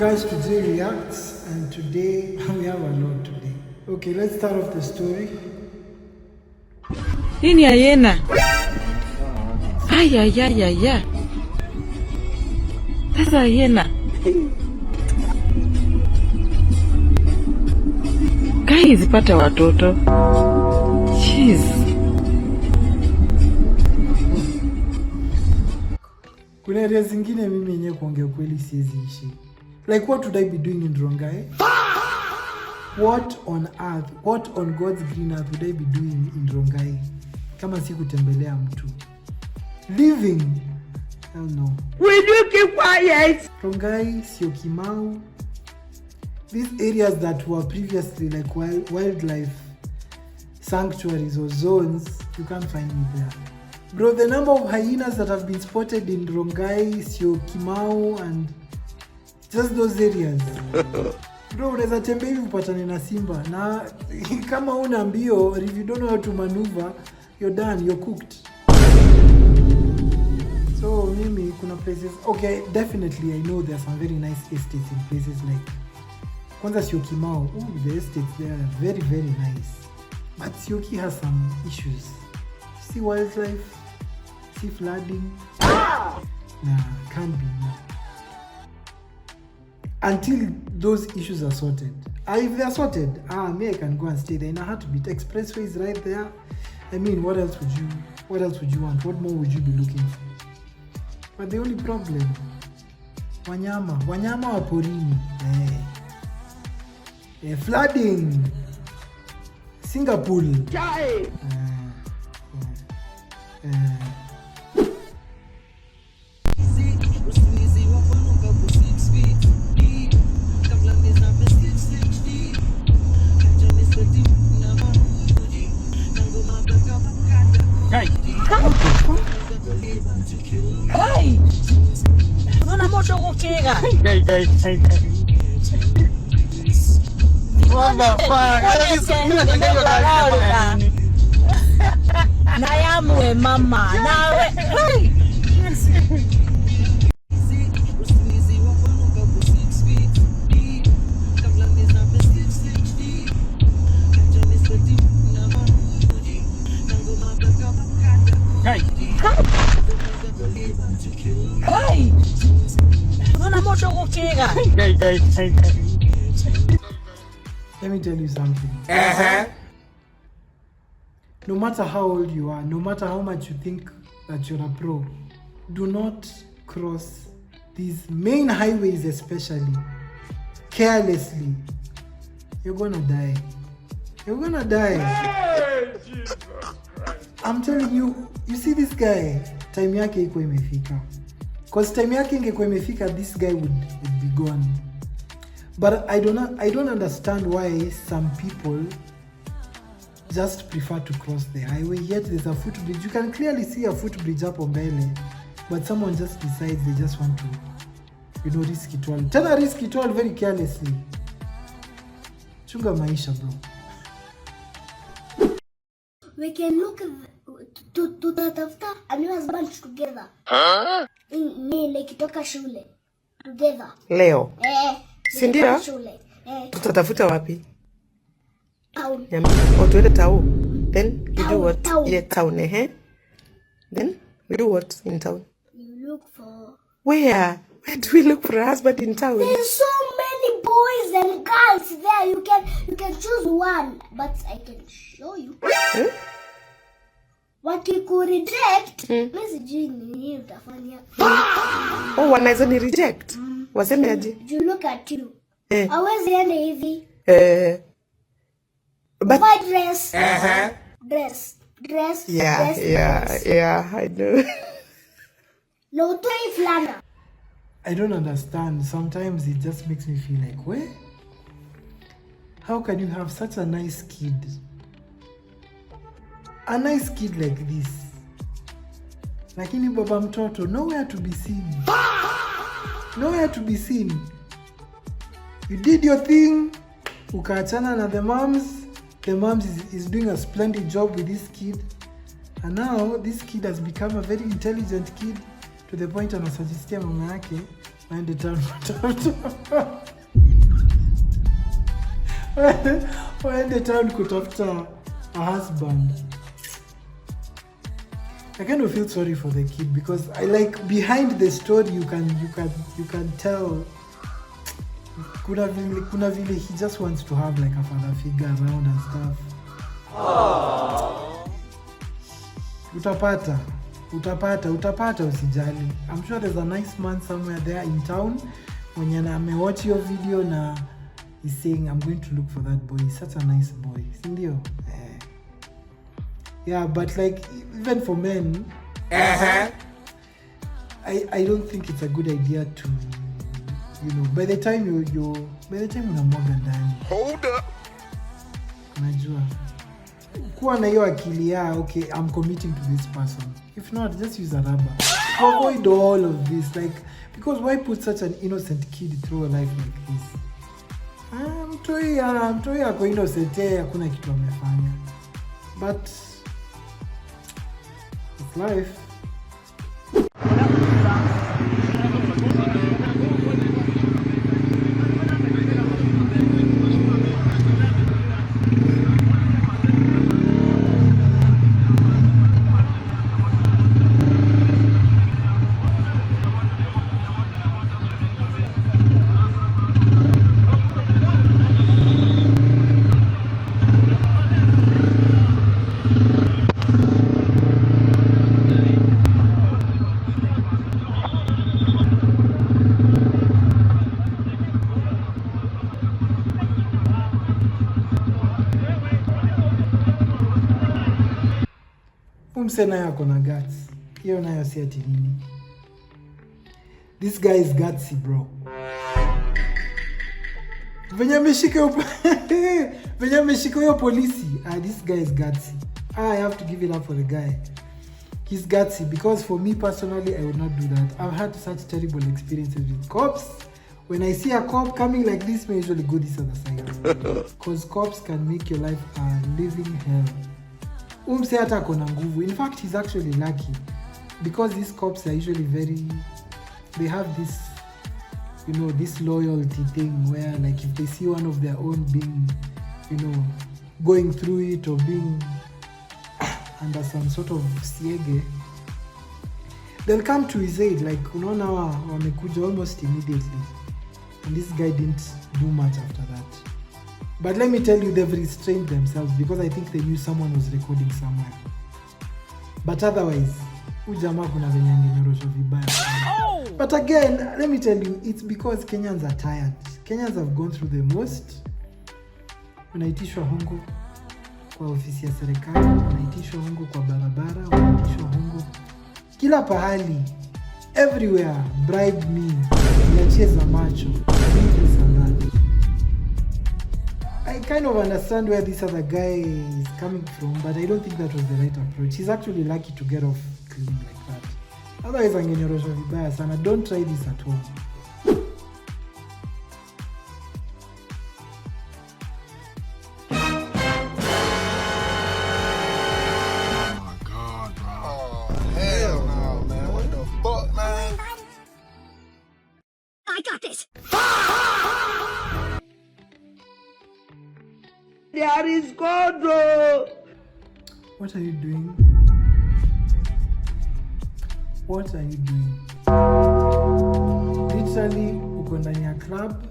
guys, today reacts, and today we have a lot today. Okay, let's start off the story. Hii ni hyena. Aya. Sasa hyena. Guys, pata watoto. Jeez. Kuna area zingine mimi yenyewe kuongea kweli siwezi ishi. Like, what would I be doing in Rongai? What on earth, what on God's green earth would I be doing in Rongai? Kama si kutembelea mtu. Living? Hell no. Will you keep quiet? Rongai, Syokimau. These areas that were previously like wildlife sanctuaries or zones, you can't find me there. Bro, the number of hyenas that have been spotted in Rongai, Syokimau, and just those areas. Bro, unaweza tembea hivi upatane na simba. Na kama una mbio, if you don't know how to maneuver, you're done, you're cooked. So, mimi, kuna places, okay, definitely I know there are some very nice estates in places like Kwanza Syokimau. Ooh, the estates there are very, very nice. But Syoki has some issues. See wildlife, see flooding. Nah, can't be. Until those issues are sorted. If they are sorted, me I can go and stay there. In a heartbeat. Expressway is right there. I mean, what else would you want? What more would you be looking for? But the only problem, wanyama wa porini. Flooding. Singapore. Hey! Una moto kukega. Hey. Mama, na yamwe mama nawe. Hey! Hey! Una moto kukega. Hey. Let me tell you something. No matter how old you are, no matter how much you think that you're a pro, do not cross these main highways, especially carelessly. You're gonna die. Hey, Jesus Christ. I'm telling you, you see this guy, time yake iko imefika. Because time yake ingekuwa imefika, this guy would be gone. But I don't understand why some people just prefer to cross the highway, yet there's a footbridge. You can clearly see a footbridge hapo mbele, but someone just decides they just want to, risk it all. Tena risk it all very carelessly. Chunga maisha, bro. We can look to tatafuta a new husband together. Nikitoka shule together. Leo. Sindio? Tutatafuta wapi? Town. Tuende town. Then you do what? Town. Yeah, town, Then we do what in town? You look for... Where do we look for a husband in town? There's so many boys and girls there. You can choose one, but I can show you. What you could reject, mimi utafanya. Wanaweza ni reject. Waseme aje? You look at you. Always ende hivi. But buy dress. Dress. Yeah, I know. No toy flana. I don't understand. Sometimes it just makes me feel like, where? How can you have such a nice kid? A nice kid like this. Lakini baba mtoto, nowhere to be seen. You did your thing. Ukaachana na the moms. The moms is doing a splendid job with this kid. And now this kid has become a very intelligent kid to the point anasuggestia mama yake waende town kutafuta a husband. I kind of feel sorry for the kid because I like behind the story you can tell kuna vile he just wants to have like a father figure around and stuff. Utapata usijali. I'm sure there's a nice man somewhere there in town mwenye amewatch your video na he's saying I'm going to look for that boy. He's such a nice boy. Sindio? Yeah, but like even for men, I don't think it's a good idea to, by the time unamwaga ndani. Hold up. Unajua. Kuwa na hiyo akili ya okay, I'm committing to this person. If not, just use a rubber. Avoid all of this, like, because why put such an innocent kid through a life like this? Mtoi ako innocent, hakuna kitu amefanya. But it's life. Umse nayo akona guts. Hiyo nayo si ati nini. This guy is gutsy, bro. Venye ameshika hiyo polisi. This guy is gutsy. I have to give it up for the guy. He's gutsy because for me personally, I would not do that. I've had such terrible experiences with cops. When I see a cop coming like this, I usually go this other side. Because cops can make your life a living hell. Umse hata akona nguvu. In fact, he's actually lucky because these cops are usually they have this, this loyalty thing where like if they see one of their own being, going through it or being under some sort of siege, they'll come to his aid. Like, unaona wamekuja almost immediately. And this guy didn't do much after that. But let me tell you, they've restrained themselves because I think they knew someone was recording somewhere. But otherwise, ujamaa kuna venye angenyorosho vibaya. But again, let me tell you, it's because Kenyans are tired. Kenyans have gone through the most. Unaitishwa hongo kwa ofisi ya serikali, unaitishwa hongo kwa barabara, unaitishwa hongo kila pahali. Everywhere, bribe me, niachie za macho, this and that. I kind of understand where this other guy is coming from, but I don't think that was the right approach. He's actually lucky to get off clean like that. Otherwise, angenyorosha vibaya sana. Don't try this at home. There is God, bro. What are you doing? What are you doing? Literally, uko ndani ya club.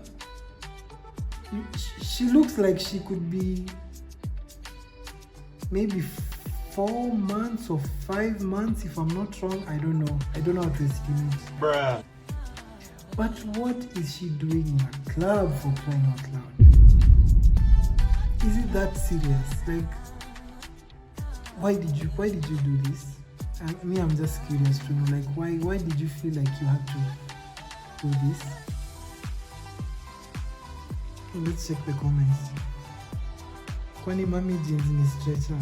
She looks like she could be maybe 4 months or 5 months, if I'm not wrong. I don't know. I don't know how to estimate. Bruh. But what is she doing in a club, for crying out loud? Is it that serious? Like, why did you do this? I'm just curious to know, like, why did you feel like you had to do this? Let's check the comments. Kwani mami jeans ni stretcher?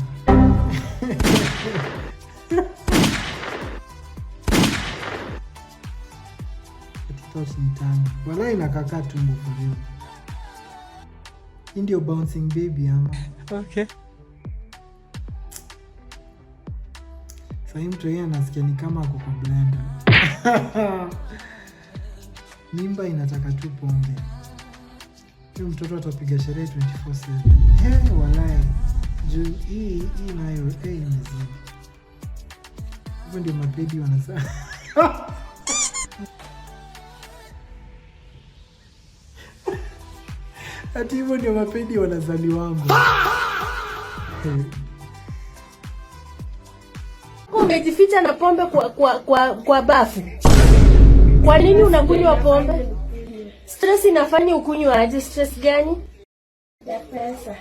Thoughts ni tamu. Wala inakaka tumbo for real. Hii ndio bouncing baby ama. Okay. Sasa mtu yeye anasikia ni kama ako kwa blender. Mimba inataka tu pombe. Huyo mtoto atapiga sherehe 24/7. Walai. Juu hii nayo imezidi. Hivyo ndio mapedi wanasema. Ati hivyo ndio mapedi wanazali wangu. Umejificha na pombe kwa bafu. Kwa nini unakunywa pombe? Stress inafanya ukunywe aje? Stress gani? Ya pesa.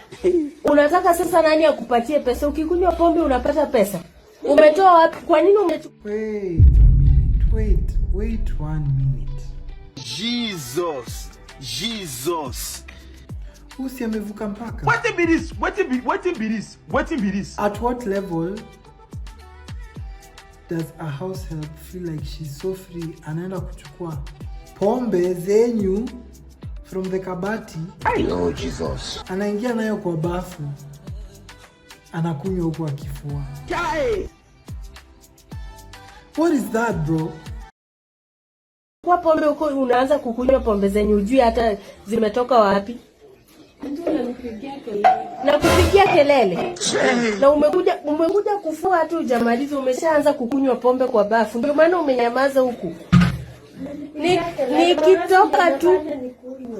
Unataka sasa nani akupatie pesa? Ukikunywa pombe unapata pesa. Umetoa wapi? Kwa nini Wait 1 minute. Jesus. Usi amevuka mpaka. What be this? At what level does a househelp feel like she's so free? Anaenda kuchukua pombe zenyu from the kabati. I know Jesus. Anaingia nayo kwa bafu. Anakunywa huko akifua. What is that, bro? Kwa pombe huko unaanza kukunywa pombe zenyu ujui hata zimetoka wapi? Na kupigia kelele. Na umekuja kufua tu hujamaliza umeshaanza kukunywa pombe kwa bafu. Ndio maana umenyamaza huku.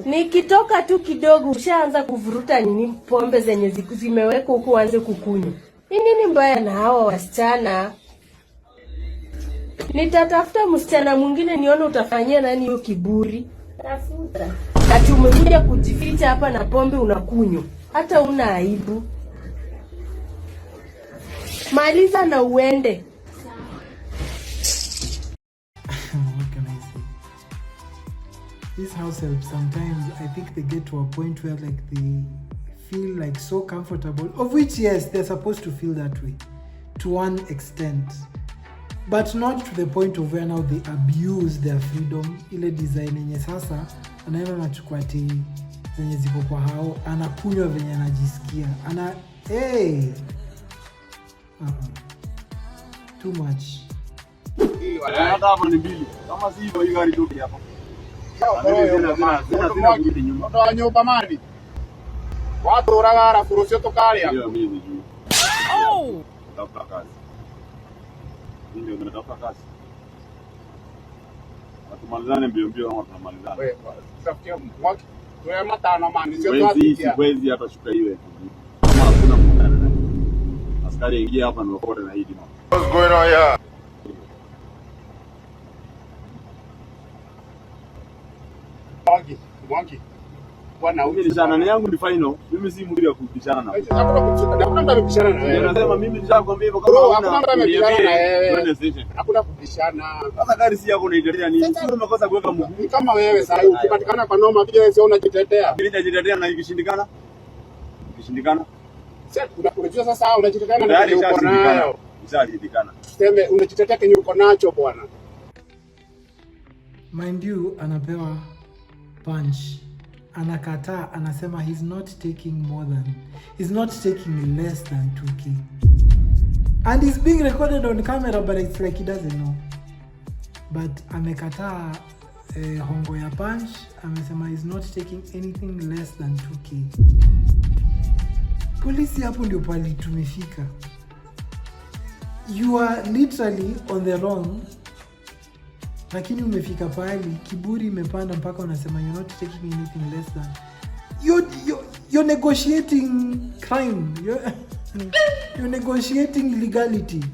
Nikitoka tu kidogo ushaanza kuvuruta nini pombe zenye zimewekwa huku uanze kukunywa. Nini mbaya na hawa wasichana? Nitatafuta msichana mwingine nione utafanyia nani hiyo kiburi. Tafuta. Ati umekuja kujificha hapa na pombe unakunywa. Hata una aibu. Maliza na uende. What can I say? These househelps sometimes I think they get to a point where like they feel like so comfortable, of which yes, they're supposed to feel that way to one extent. But not to the point of where now they abuse their freedom. Ile design yenye sasa anaenda anachukua ati zenye ziko kwa hao, anakunywa venye anajisikia. Too much. Hata hapa ni mbili. Kama si hivyo hii gari tu hapa. Ndio nyumba mali. Watu uragara kurusio tokali hapo. Ndio mimi juu. Tafuta kazi. Ndio tunatafuta kazi. Tumalizane mbio kama tunamalizana. Wewe tutafikia mwaka. Wewe matano mani sio tuafikia. Siwezi hata shuka iwe. Kama hakuna mkutano. Askari ingia hapa na wakote na hidi mama. What's going on here? Mwangi. Bwana ubishana na yangu ni final. Mimi si mwili wa kubishana na. Hakuna mtu anabishana na wewe. Unasema mimi nishakwambia hivyo kama hakuna mtu anabishana na wewe. Hakuna kubishana. Sasa gari si yako unaitetea nini? Sio umekosa kuweka mguu. Kama wewe sasa ukipatikana kwa noma pia wewe sio unajitetea. Mimi najitetea na ikishindikana? Ikishindikana? Sasa unajua sasa unajitetea na nini uko nayo? Ishashindikana. Sema unajitetea kenye uko nacho bwana. Mind you, anapewa punch. Anakataa, anasema he's not taking less than 2K. And he's being recorded on camera, but it's like he doesn't know. But amekataa hongo ya punch, amesema he's not taking anything less than 2K. Polisi hapo ndio pali tumefika. You are literally on the wrong. Lakini umefika pahali kiburi imepanda mpaka unasema you're not taking anything less than you're negotiating crime. You're negotiating illegality.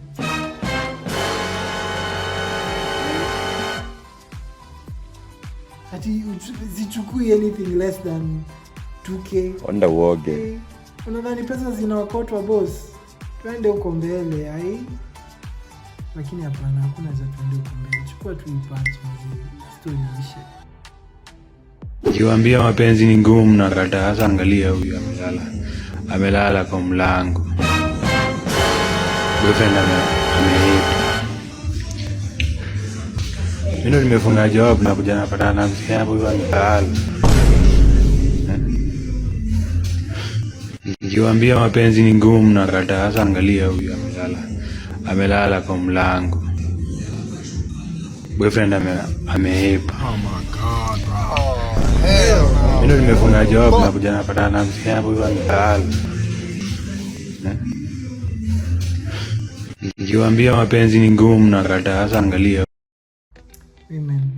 Ati zichukui anything less than 2K. Onda woge. Unadhani pesa zinawakotwa boss? Twende huko mbele ai. Lakini hapana, hakuna za twende huko mbele. Chukua tu punch mzee. Story ishe. Nikiwaambia mapenzi ni ngumu na kata, hasa angalia huyu amelala kwa mlango. Boyfriend ameita. Mimi nimefunga job na kuja napata na msichana huyu amelala. Nikiwaambia mapenzi ni ngumu na kata, hasa angalia huyu amelala kwa mlango. boyfriend ameiba. Oh my god, bro. Mimi nimefunga job na kuja napata na mzee hapo hivi amelala. Nikiwaambia mapenzi ni ngumu mnakataa. Sasa angalia. Women.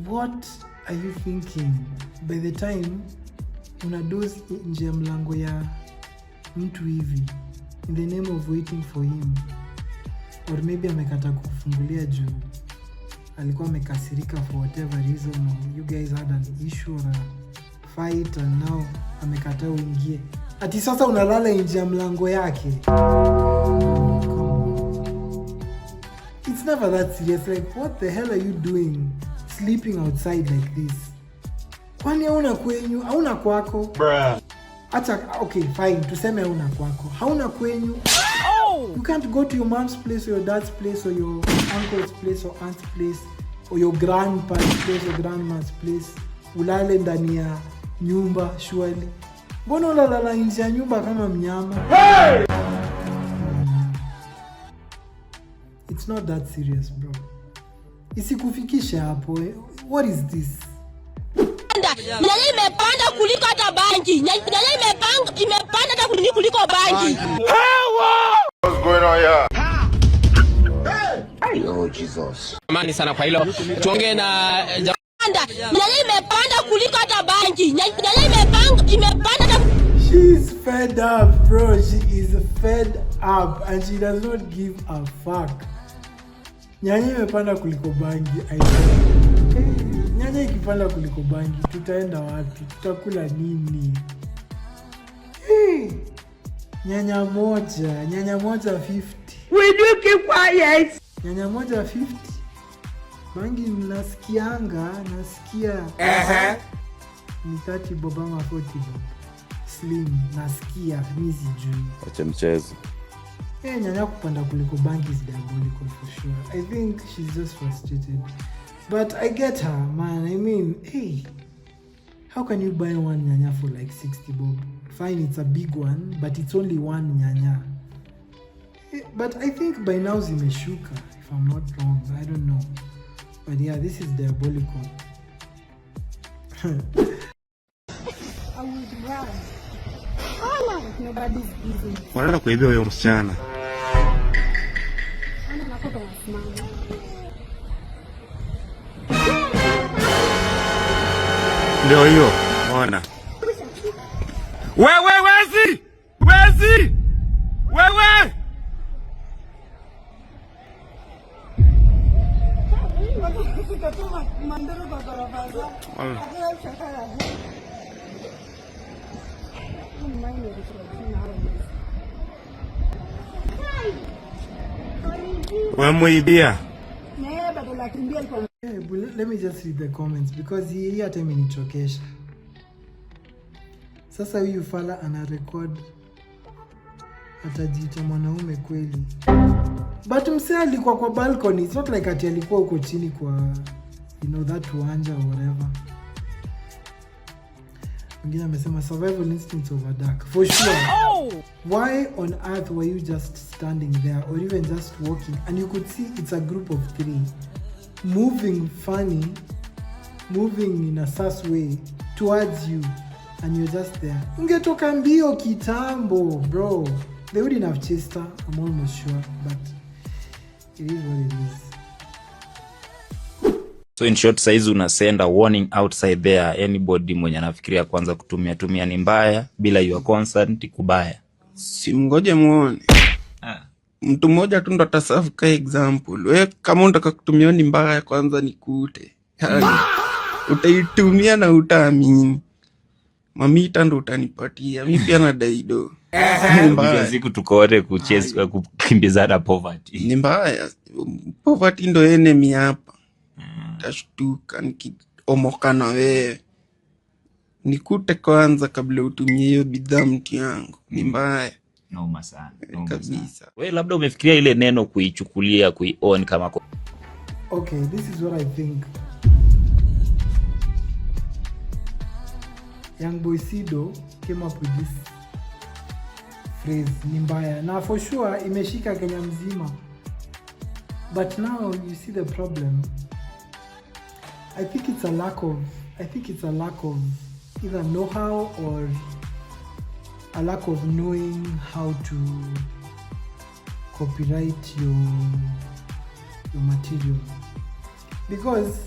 What are you thinking? By the time unadozi nje ya mlango ya mtu hivi in the name of waiting for him, or maybe amekata kufungulia juu alikuwa amekasirika for whatever reason, or you guys had an issue or a fight and now amekata uingie, ati sasa unalala nje ya mlango yake. It's never that serious. Like, what the hell are you doing sleeping outside like this? Kwani hauna kwenyu? Hauna kwako? Bruh. Acha, okay, fine. Tuseme hauna kwako. Hauna kwenyu? You can't go to your mom's place or your dad's place or your uncle's place or aunt's place or your grandpa's place or grandma's place. Ulale ndani ya nyumba surely. Mbona unalala nje ya nyumba kama mnyama? Hey! It's not that serious, bro. Isikufikisha hapo. What is this? Nyanya imepanda kuliko hata bangi. Nyanya imepanda hata kuliko bangi. What's going on here? Hey! Oh Jesus. Amani sana kwa hilo. Tuongee na nyanya imepanda kuliko hata bangi. Nyanya imepanda hata. She's fed up, bro. She is fed up and she does not give a fuck. Nyanya imepanda kuliko bangi. Nyanya ikipanda kuliko bangi, tutaenda wapi? Tutakula nini? Nyanya moja 50. Will you keep quiet? Nyanya moja 50. Bangi nasikia ni 30 bob ama 40 bob. Slim nasikia mimi sijui. Acha mchezo. Nyanya kupanda kuliko bangi is diabolical for sure. I think she's just frustrated. But I get her, man. I mean, hey, how can you buy one nyanya for like 60 bob? Fine, it's a big one, but it's only one nyanya. But I think by now zimeshuka, if I'm not wrong. I don't know. But yeah, this is diabolical. I would run. Oh no, nobody's busy. Wanaenda kuibia huyo msichana. Ana nakoto wasimama. Ndio hiyo, ona. Wewe wezi! Wewe! Wamuibia. Yeah, but let me just read the comments because hii hata imenichokesha. Sasa huyu fala ana record atajiita mwanaume kweli. But msee alikuwa kwa balcony. It's not like ati alikuwa huko chini kwa, you know, that uwanja or whatever. Mwingine amesema survival instincts over dark. For sure. Why on earth were you just standing there or even just walking and you could see it's a group of 3 moving funny, moving in a sus way towards you and you're just there? Ungetoka mbio kitambo, bro. They wouldn't have chased her, I'm almost sure, but it is what it is. So in short, saizi unasenda warning outside there, anybody mwenye anafikiria kwanza kutumia ni mbaya bila your consent kubaya. Simngoje muone. Mtu mmoja tu ndo ataserve ka example. Wewe kama unataka kutumia ni mbaya kwanza nikute. Utaitumia na utaamini. Mamita ndo utanipatia. Mimi pia na daido. Mbaya siku tukote kucheza kukimbizana poverty. Ni mbaya. Poverty ndo enemy hapa. Tashtuka nikiomoka na wewe. Nikute kwanza kabla utumie hiyo bidhaa mti yangu. Ni mbaya. Noma sana. Kabisa. Wewe labda umefikiria ile neno kuichukulia kuion kama Okay, this is what I think. Young boy Sido came up with this phrase ni mbaya. Na for sure imeshika Kenya mzima. But now you see the problem. I think it's a lack of either know-how or a lack of knowing how to copyright your material. Because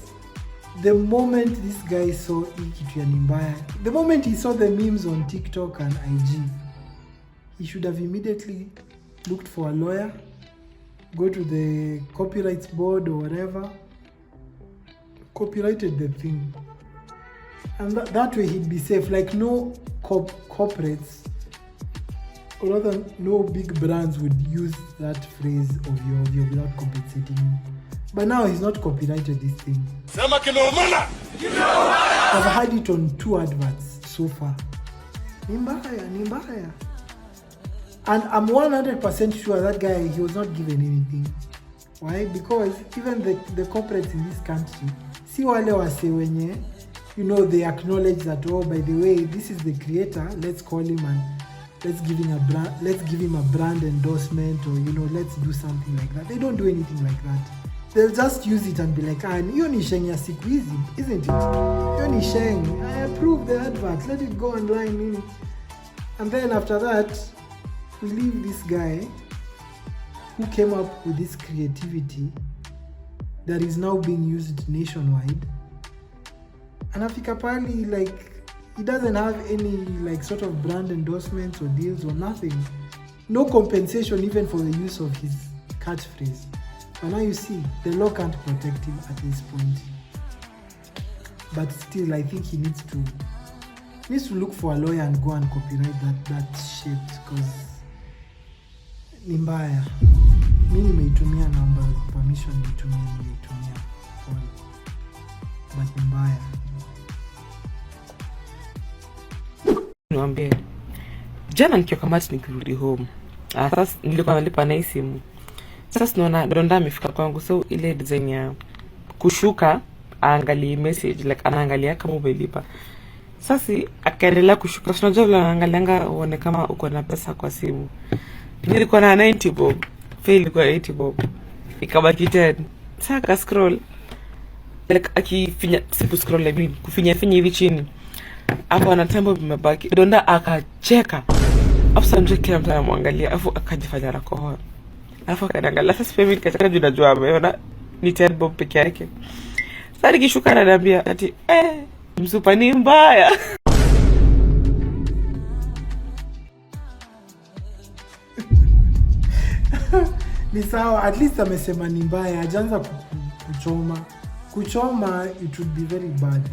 the moment this guy saw kitu ya mbaya, the moment he saw the memes on TikTok and IG, he should have immediately looked for a lawyer, go to the copyrights board or whatever, copyrighted the thing, and that way he'd be safe. Like no corporates, or rather no big brands would use that phrase of your without compensating him. But now he's not copyrighted this thing. I've had it on 2 adverts so far. Nimbaya. And I'm 100% sure that guy, he was not given anything. Why? Because even the corporates in this country, see wale wase wenye, you know, they acknowledge that, oh, by the way, this is the creator, let's call him and let's give him a brand endorsement, or, you know, let's do something like that. They don't do anything like that. They'll just use it and be like, hiyo ni sheng ya siku hizi, isn't it? Hiyo ni sheng, I approve the advert, let it go online. And then after that, we leave this guy who came up with this creativity that is now being used nationwide. And Afika Pali, like, he doesn't have any like sort of brand endorsements or deals or nothing. No compensation even for the use of his catchphrase. But now you see, the law can't protect him at this point. But still, I think he needs to look for a lawyer and go and copyright that shit, because ni mbaya. Mimi nimeitumia namba permission nimeitumia phone. But ni mbaya. Niambie. Jana nikiwa kamati nikirudi home. Sasa nilikuwa nalipa na simu. Sasa naona donda amefika kwangu, so ile design ya kushuka aangalie message, like anaangalia kama umelipa. Sasa akaendelea kushuka, unajua vile anaangalianga uone kama uko na pesa kwa simu. Nilikuwa na 90 bob, fail kwa 80 bob. Ikabaki 10. Sasa ka scroll, like akifinya siku scroll hivi, kufinya hivi chini. Hapo ana tembo vimebaki. Donda akacheka. Hapo sasa kila mtu anamwangalia, afu akajifanya rakoa. Alafu akaniangalia, sasa pia mimi nikacheka juu najua ameona ni 10 bob peke yake. Sasa nikishuka ananiambia ati msupa ni mbaya. Ni sawa, at least amesema ni mbaya, hajaanza kuchoma it would be very bad.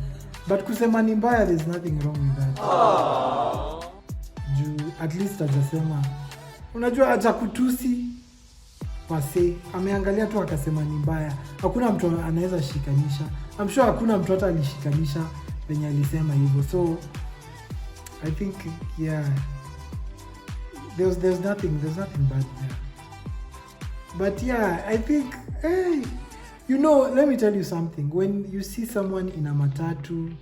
But kusema ni mbaya, there's nothing wrong with that. Juu at least hajasema, unajua hajakutusi pase, ameangalia tu akasema ni mbaya. Hakuna mtu anaweza shikanisha. I'm sure hakuna mtu hata alishikanisha venye alisema hivyo. So I think yeah, there's nothing bad there. But yeah, I think you know, let me tell you something. When you see someone in a matatu,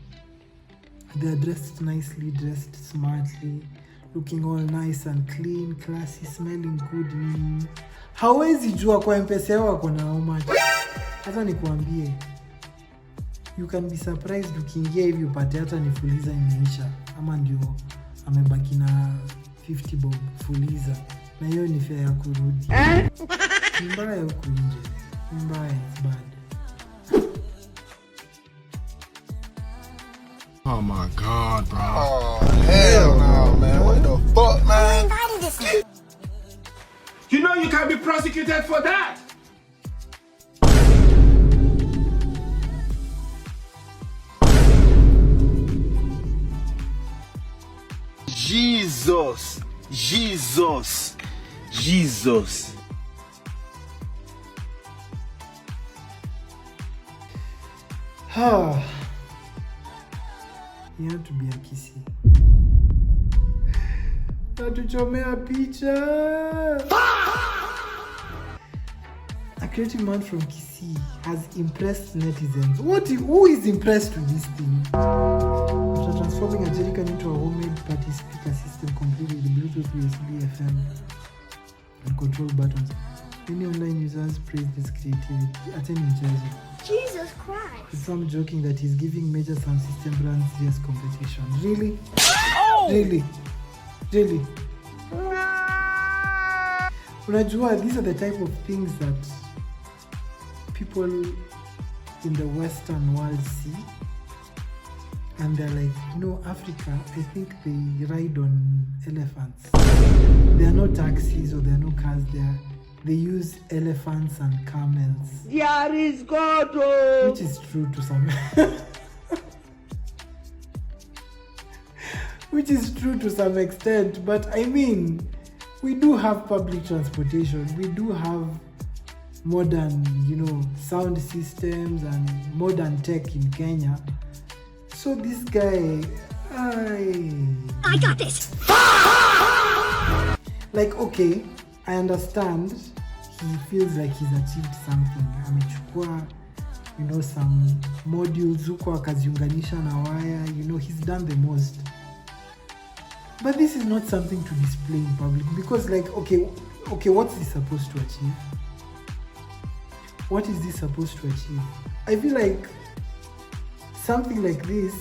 they're dressed nicely, dressed smartly, looking all nice and clean, classy, smelling good. Hawezi jua kwa M-Pesa yao wako na how much. Hata nikuambie, you can be surprised ukiingia hivi upate hata ni fuliza imeisha, ama ndio amebaki na 50 bob fuliza, na hiyo ni fare ya kurudi. Ni mbaya huku nje. Ni mbaya, it's bad. Oh my God, bro. Oh, hell no, man. What the fuck, man? You know you can't be prosecuted for that. Jesus. You have to be a Kisii. Natuchomea picha. A creative man from Kisii has impressed netizens. Who is impressed with this thing? transforming a jerrycan into a homemade party speaker system complete with Bluetooth, USB, FM, and control buttons. Many online users praise this creativity. Attending Jersey. Jesus Christ. With some joking that he's giving major sound system brands serious competition. Really? Oh! Really? Unajua, these are the type of things that people in the Western world see. And they're like, Africa, I think they ride on elephants. There are no taxis or there are no cars there. They use elephants and camels. There is God. Which is true to some which is true to some extent. But I mean, we do have public transportation. We do have modern, sound systems and modern tech in Kenya. So this guy, I got this. Like, okay, I understand he feels like he's achieved something. Amechukua, some modules huko akaziunganisha na wire, he's done the most. But this is not something to display in public because, like, okay, what's this supposed to achieve? What is this supposed to achieve? I feel like something like this,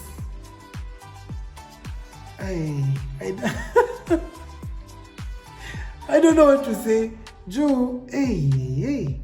I don't know what to say. Joe, hey.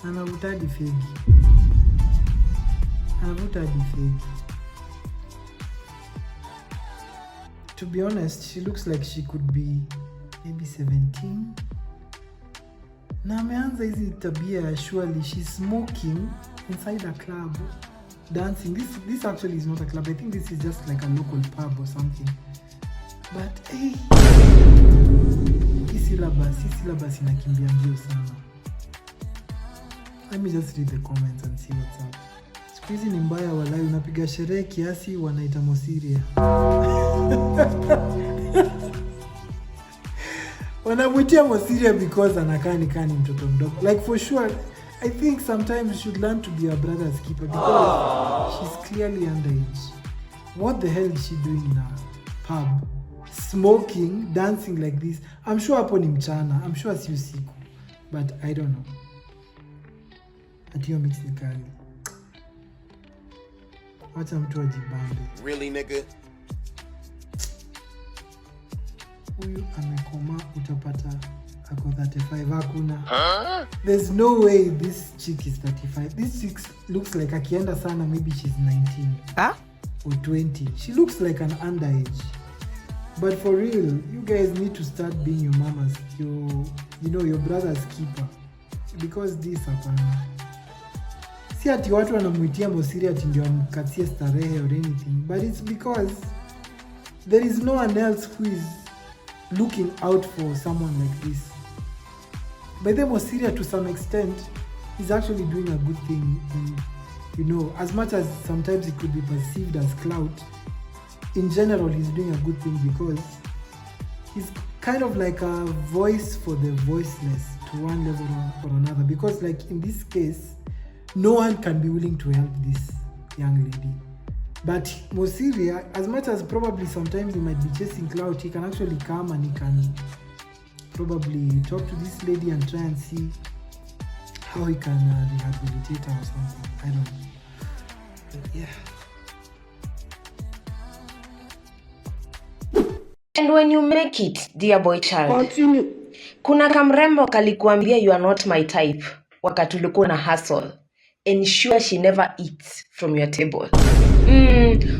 Anavuta hadi fegi. To be honest, she looks like she could be maybe 17. Na ameanza hizi tabia, surely she's smoking inside a club, dancing. This actually is not a club. I think this is just like a local pub or something. But hey, hii syllabus inakimbia mbio sana. Let me just read the comments and see what's up. Siku hizi ni mbaya walai, unapiga sherehe kiasi wanaita mosiria. Wanamuitia mosiria because anakaa ni mtoto mdogo. Like for sure, I think sometimes you should learn to be a brother's keeper because she's clearly underage. What the hell is she doing in a pub? Smoking, dancing like this. I'm sure hapo ni mchana. I'm sure si usiku. But I don't know. Atiyo mix ni kali. Wacha mtu ajibambe. Really, nigga? Huyu amekoma utapata ako 35 hakuna. There's no way this chick is 35. This chick looks like akienda sana maybe she's 19. Or 20. She looks like an underage. But for real, you guys need to start being your mama's, your brother's keeper. Because this hapana. Si ati watu wanamuitia mosiri ati ndio amkatie starehe or anything, but it's because there is no one else who is looking out for someone like this. By the mosiri, to some extent, is actually doing a good thing, and as much as sometimes it could be perceived as clout, in general he's doing a good thing because he's kind of like a voice for the voiceless to one level or another, because like in this case no one can be willing to help this young lady. But Mosiria, as much as probably sometimes he might be chasing clout, he can actually come and he can probably talk to this lady and try and see how he can rehabilitate her or something. I don't know. But yeah. And when you make it, dear boy child, Continue. Kuna kamrembo kalikuambia you are not my type wakati ulikuwa na hustle. Ensure she never eats from your table.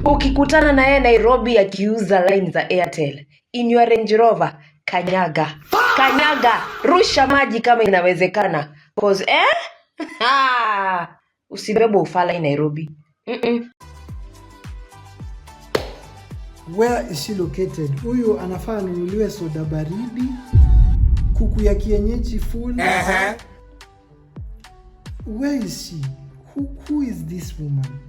Ukikutana na yeye Nairobi akiuza line za Airtel in your Range Rover, kanyaga. Rusha maji kama inawezekana. Cause usibebe ufala in Nairobi. Where is she located? Huyu anafaa anunuliwe soda baridi, kuku ya kienyeji full. Where is she? Who is this woman?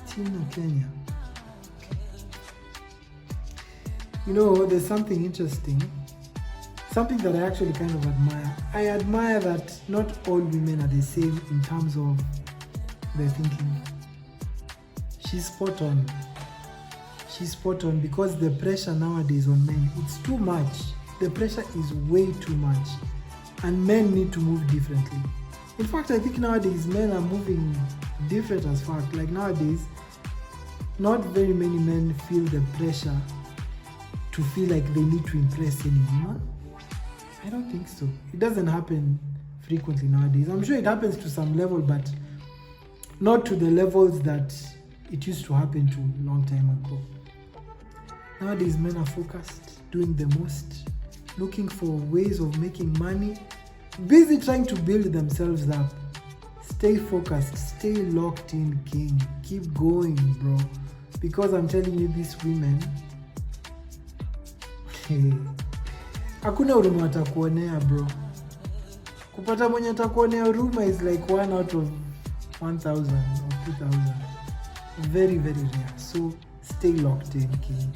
Tina, Kenya. Okay. You know, there's something interesting. Something that I actually kind of admire. I admire that not all women are the same in terms of their thinking. She's spot on. She's spot on because the pressure nowadays on men, it's too much. The pressure is way too much. And men need to move differently. In fact, I think nowadays men are moving different as fuck. Like nowadays, not very many men feel the pressure to feel like they need to impress any woman. I don't think so. It doesn't happen frequently nowadays. I'm sure it happens to some level, but not to the levels that it used to happen to a long time ago. Nowadays, men are focused, doing the most, looking for ways of making money, busy trying to build themselves up. Stay focused, stay locked in, king. Keep going, bro. Because I'm telling you, these women, hakuna huruma atakuonea, bro. Kupata mwenye atakuonea huruma is like 1 out of 1,000 or 2,000. Very, very rare. So stay locked in, king.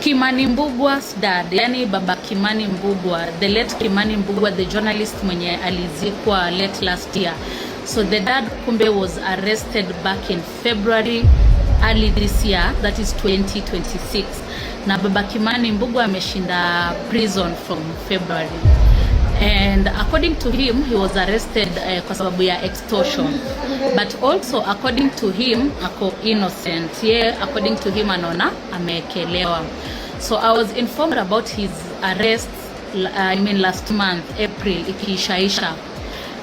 Kimani Mbugwa's dad, yani baba Kimani Mbugwa, the late Kimani Mbugwa, the journalist mwenye alizikwa late last year. So the dad kumbe was arrested back in February, early this year, that is 2026. Na baba Kimani Mbugwa ameshinda prison from February. And according to him, he was arrested kwa sababu ya extortion. But also according to him, ako innocent. Yeah, according to him anaona ameekelewa. So I was informed about his arrest, last month, April, ikiishaisha.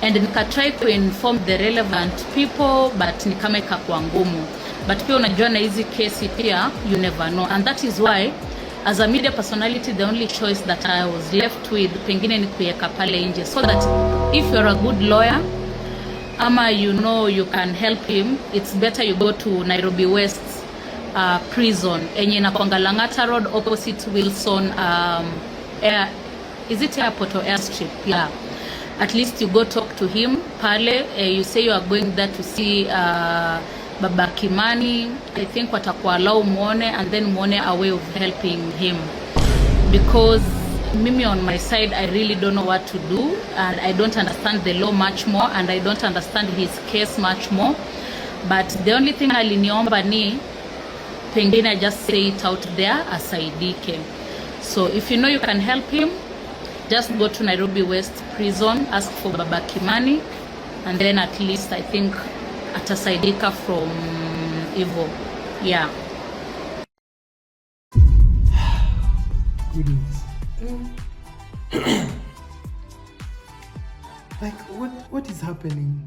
And nikatry to inform the relevant people, but nikama ikakuwa ngumu. But pia unajua na hizi kesi pia, you never know. And that is why, as a media personality, the only choice that I was left with, pengine ni kuweka pale nje. So that if you're a good lawyer, ama you know you can help him, it's better you go to Nairobi West prison. Enye inakuanga Lang'ata Road opposite Wilson is it airport or airstrip? Yeah. At least you go talk to him pale. You say you are going there to see Baba Kimani. I think watakuwa allow muone, and then muone a way of helping him. Because mimi on my side, I really don't know what to do, and I don't understand the law much more, and I don't understand his case much more. But the only thing aliniomba ni pengine I just say it out there asaidike. So if you know you can help him, just go to Nairobi West prison, ask for Baba Kimani, and then at least I think atasaidika from evil. Yeah. Goodness. Like what is happening?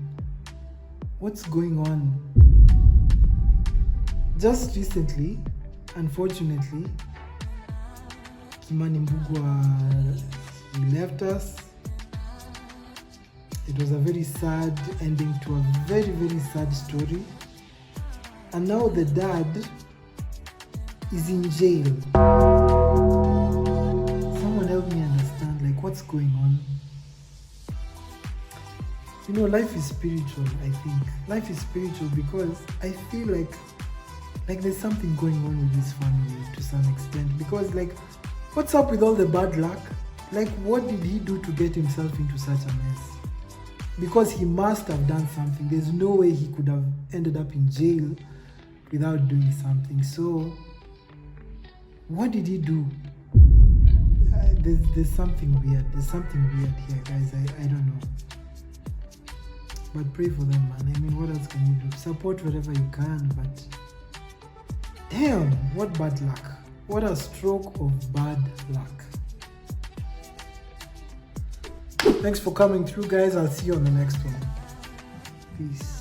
What's going on? Just recently, unfortunately, Kimani Mbugwa left us. It was a very sad ending to a very, very sad story. And now the dad is in jail. Someone help me understand, like, what's going on? You know, life is spiritual, I think. Life is spiritual because I feel like there's something going on with this family to some extent. Because, like, what's up with all the bad luck? Like, what did he do to get himself into such a mess? Because he must have done something. There's no way he could have ended up in jail without doing something. So, what did he do? There's something weird. There's something weird here, guys. I don't know. But pray for them, man. I mean, what else can you do? Support wherever you can, but damn, what bad luck. What a stroke of bad luck. Thanks for coming through, guys. I'll see you on the next one. Peace.